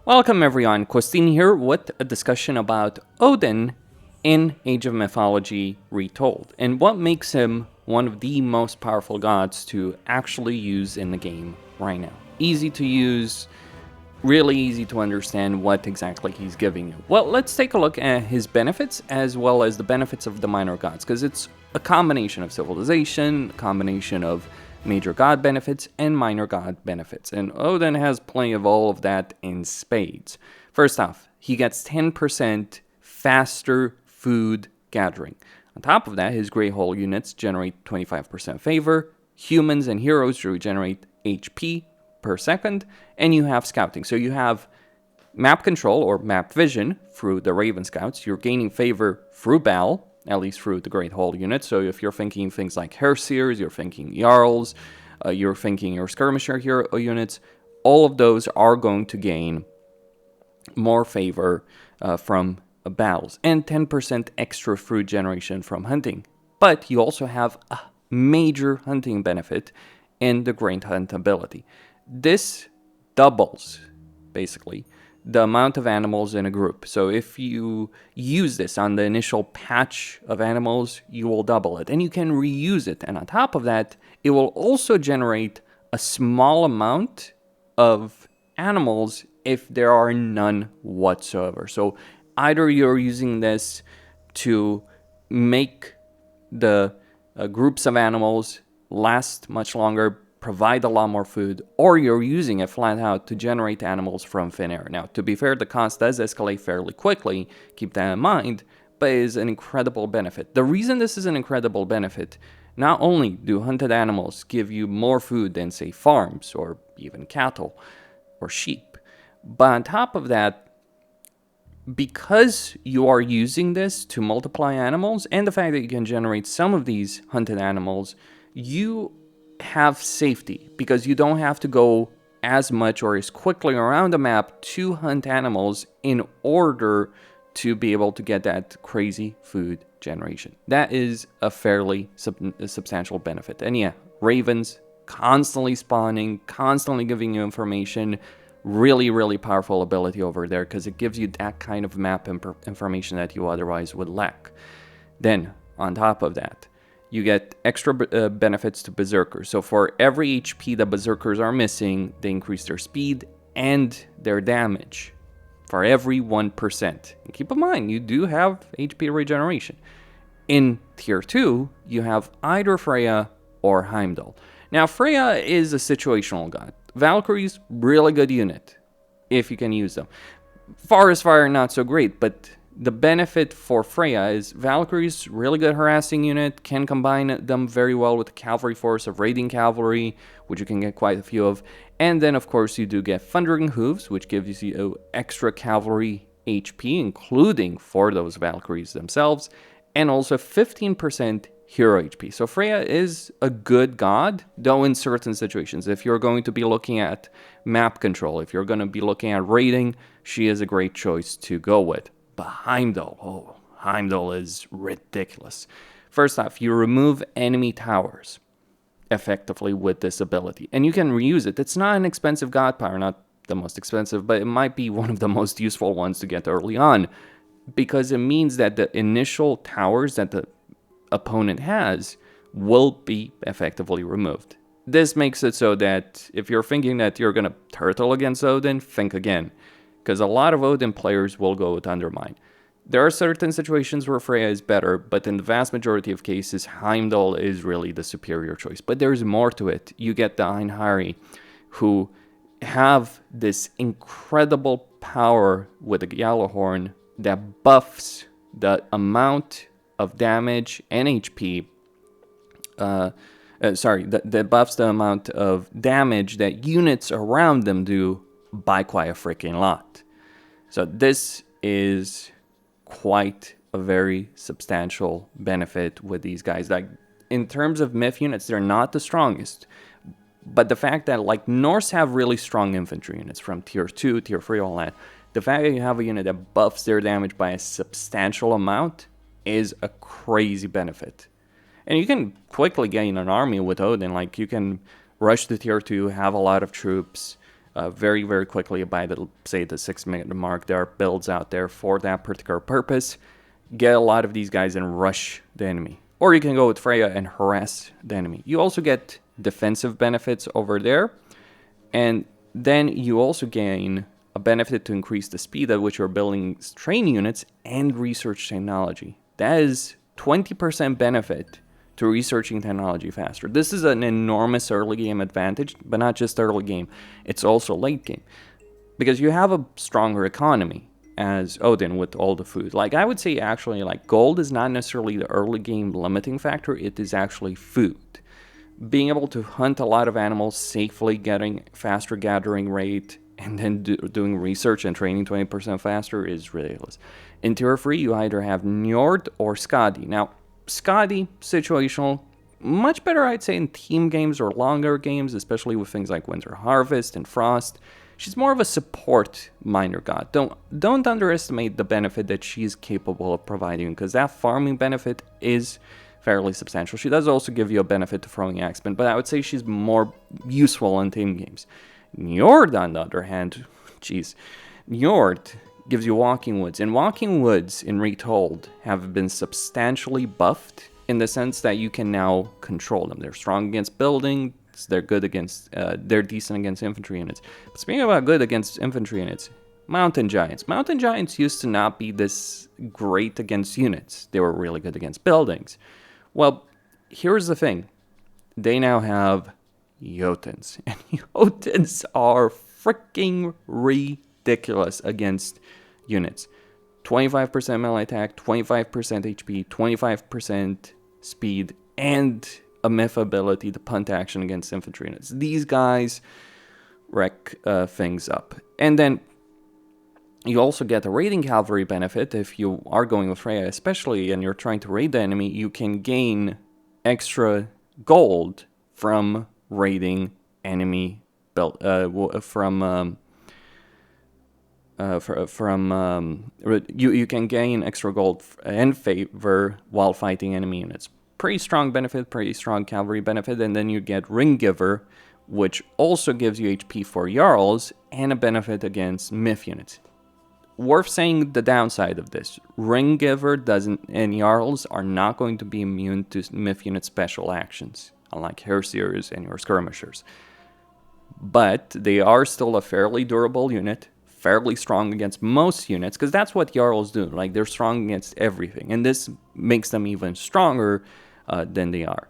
Welcome everyone, Costin here with a discussion about Odin in Age of Mythology Retold, and what makes him one of the most powerful gods to actually use in the game right now. Easy to use, really easy to understand what exactly he's giving you. Well, let's take a look at his benefits as well as the benefits of the minor gods, because it's a combination of civilization, a combination of major god benefits and minor god benefits, and Odin has plenty of all of that in spades. First off, he gets 10% faster food gathering. On top of that, his Grey Hole units generate 25% favor, humans and heroes regenerate HP per second, and you have scouting. So you have map control or map vision through the Raven Scouts, you're gaining favor through Bal, at least through the Great Hall unit. So if you're thinking things like Herseers, you're thinking Jarls, you're thinking your Skirmisher hero units, all of those are going to gain more favor from battles, and 10% extra fruit generation from hunting. But you also have a major hunting benefit in the Great Hunt ability. This doubles, basically, the amount of animals in a group. So if you use this on the initial patch of animals, you will double it, and you can reuse it. And on top of that, it will also generate a small amount of animals if there are none whatsoever. So either you're using this to make the groups of animals last much longer, provide a lot more food, or you're using it flat out to generate animals from thin air. Now, to be fair, the cost does escalate fairly quickly, keep that in mind, but it is an incredible benefit. The reason this is an incredible benefit, not only do hunted animals give you more food than, say, farms, or even cattle, or sheep, but on top of that, because you are using this to multiply animals, and the fact that you can generate some of these hunted animals, you have safety, because you don't have to go as much or as quickly around the map to hunt animals in order to be able to get that crazy food generation. That is a fairly substantial benefit. And yeah, ravens constantly spawning, constantly giving you information. Really powerful ability over there, because it gives you that kind of map information that you otherwise would lack. Then, on top of that, you get extra benefits to Berserkers. So for every HP that Berserkers are missing, they increase their speed and their damage for every 1%. And keep in mind, you do have HP regeneration. In Tier 2, you have either Freya or Heimdall. Now, Freya is a situational god. Valkyries, really good unit, if you can use them. Forest Fire, not so great, but the benefit for Freya is Valkyries, really good harassing unit, can combine them very well with the cavalry force of raiding cavalry, which you can get quite a few of. And then, of course, you do get Thundering Hooves, which gives you extra cavalry HP, including for those Valkyries themselves, and also 15% hero HP. So Freya is a good god, though in certain situations. If you're going to be looking at map control, if you're going to be looking at raiding, she is a great choice to go with. But Heimdall is ridiculous. First off, you remove enemy towers effectively with this ability, and you can reuse it. It's not an expensive god power, not the most expensive, but it might be one of the most useful ones to get early on, because it means that the initial towers that the opponent has will be effectively removed. This makes it so that if you're thinking that you're going to turtle against Odin, think again, because a lot of Odin players will go with Undermine. There are certain situations where Freya is better, but in the vast majority of cases, Heimdall is really the superior choice. But there's more to it. You get the Einherji, who have this incredible power with the Gjallarhorn that buffs the amount of damage and HP, that buffs the amount of damage that units around them do by quite a freaking lot. So this is quite a very substantial benefit with these guys. Like, in terms of myth units, they're not the strongest, but the fact that, like, Norse have really strong infantry units from tier 2, tier 3, all that, the fact that you have a unit that buffs their damage by a substantial amount is a crazy benefit. And you can quickly gain an army with Odin. Like, you can rush to tier 2, have a lot of troops, very, very quickly by the, say, the 6-minute mark. There are builds out there for that particular purpose. Get a lot of these guys and rush the enemy. Or you can go with Freya and harass the enemy. You also get defensive benefits over there. And then you also gain a benefit to increase the speed at which you're building train units and research technology. That is 20% benefit to researching technology faster. This is an enormous early game advantage, but not just early game. It's also late game. Because you have a stronger economy as Odin with all the food. Like, I would say actually, like, gold is not necessarily the early game limiting factor. It is actually food. Being able to hunt a lot of animals safely, getting faster gathering rate, and then doing research and training 20% faster is ridiculous. In Tier 3, you either have Njord or Skadi. Now, Skadi, situational, much better, I'd say, in team games or longer games, especially with things like Winter Harvest and Frost. She's more of a support minor god. Don't underestimate the benefit that she's capable of providing, because that farming benefit is fairly substantial. She does also give you a benefit to throwing axemen, but I would say she's more useful in team games. Njord, on the other hand, Njord gives you Walking Woods, and Walking Woods in Retold have been substantially buffed in the sense that you can now control them. They're strong against buildings, they're good against, they're decent against infantry units. But speaking about good against infantry units, Mountain Giants. Mountain Giants used to not be this great against units. They were really good against buildings. Well, here's the thing. They now have Jotuns. And Jotuns are freaking ridiculous against units. 25% melee attack, 25% HP, 25% speed, and a myth ability to punt action against infantry units. These guys wreck things up. And then you also get a raiding cavalry benefit if you are going with Freya, especially, and you're trying to raid the enemy. You can gain extra gold from raiding enemy built you can gain extra gold and favor while fighting enemy units. Pretty strong benefit, pretty strong cavalry benefit, and then you get Ring Giver, which also gives you HP for Jarls and a benefit against myth units. Worth saying the downside of this. Ring Giver and Jarls are not going to be immune to myth unit special actions, unlike Herseers and your skirmishers. But they are still a fairly durable unit, fairly strong against most units, because that's what Jarls do. Like, they're strong against everything, and this makes them even stronger than they are.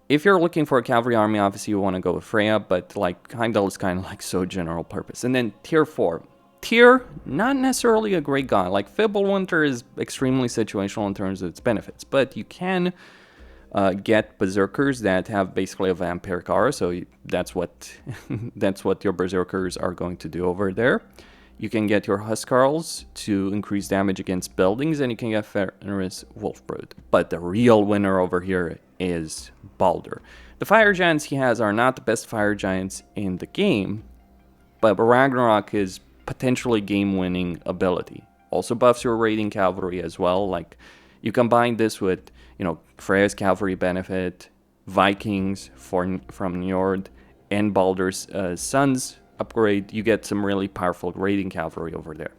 If you're looking for a cavalry army, obviously you want to go with Freya, but like Heimdall is kind of like so general purpose. And then Tier 4. Tier, not necessarily a great god. Like, Fimbulwinter is extremely situational in terms of its benefits, but you can get berserkers that have basically a vampiric aura, so that's what that's what your berserkers are going to do over there. You can get your Huskarls to increase damage against buildings, and you can get Fenris Wolfbrood. But the real winner over here is Baldur. The fire giants he has are not the best fire giants in the game, but Ragnarok is potentially game-winning ability. Also buffs your raiding cavalry as well. Like, you combine this with, you know, Freya's cavalry benefit, Vikings from Njord, and Baldur's son's upgrade, you get some really powerful raiding cavalry over there.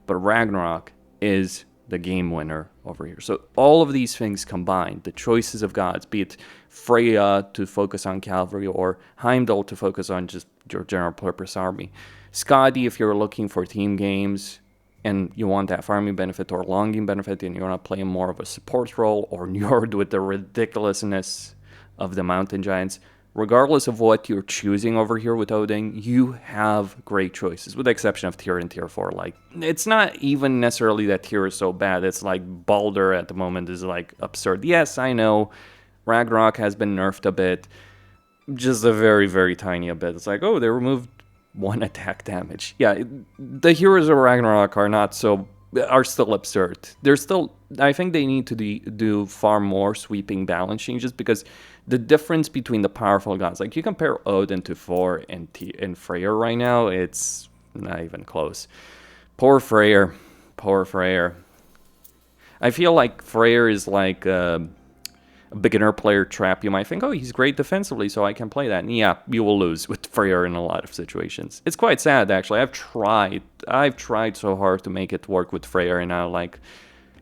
But Ragnarok is the game winner over here. So all of these things combined, the choices of gods, be it Freya to focus on cavalry or Heimdall to focus on just your general purpose army. Skadi if you're looking for team games and you want that farming benefit or longing benefit and you want to play more of a support role, or Njord with the ridiculousness of the mountain giants. Regardless of what you're choosing over here with Odin, you have great choices, with the exception of Tier and Tier 4. Like, it's not even necessarily that Tier is so bad. It's like Baldur at the moment is like absurd. Yes, I know Ragnarok has been nerfed a bit, just a very, very tiny bit. It's like, oh, they removed 1 attack damage. Yeah, the heroes of Ragnarok are still absurd. They're still, I think they need to do far more sweeping balance changes, because the difference between the powerful gods, like you compare Odin to Thor and Freyr right now, it's not even close. Poor Freyr. Poor Freyr. I feel like Freyr is like a beginner player trap, you might think, oh, he's great defensively, so I can play that. And yeah, you will lose with Freyr in a lot of situations. It's quite sad, actually. I've tried so hard to make it work with Freyr, and I'm like,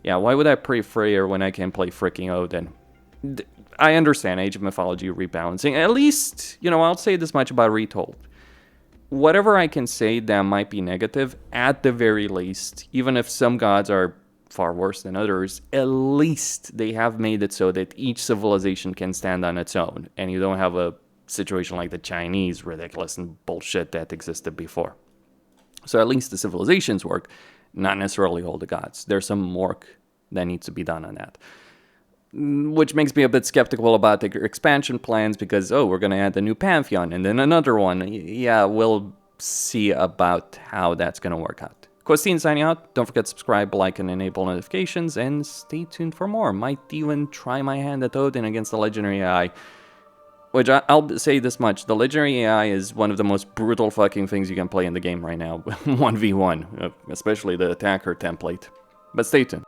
yeah, why would I play Freyr when I can play freaking Odin? I understand Age of Mythology rebalancing. At least, you know, I'll say this much about Retold. Whatever I can say that might be negative, at the very least, even if some gods are far worse than others, at least they have made it so that each civilization can stand on its own, and you don't have a situation like the Chinese ridiculous and bullshit that existed before. So at least the civilizations work, not necessarily all the gods. There's some work that needs to be done on that. Which makes me a bit skeptical about the expansion plans, because, oh, we're going to add the new Pantheon, and then another one. Yeah, we'll see about how that's going to work out. Costin signing out. Don't forget to subscribe, like, and enable notifications, and stay tuned for more. Might even try my hand at Odin against the Legendary AI. Which, I'll say this much, the Legendary AI is one of the most brutal fucking things you can play in the game right now. 1v1, especially the attacker template. But stay tuned.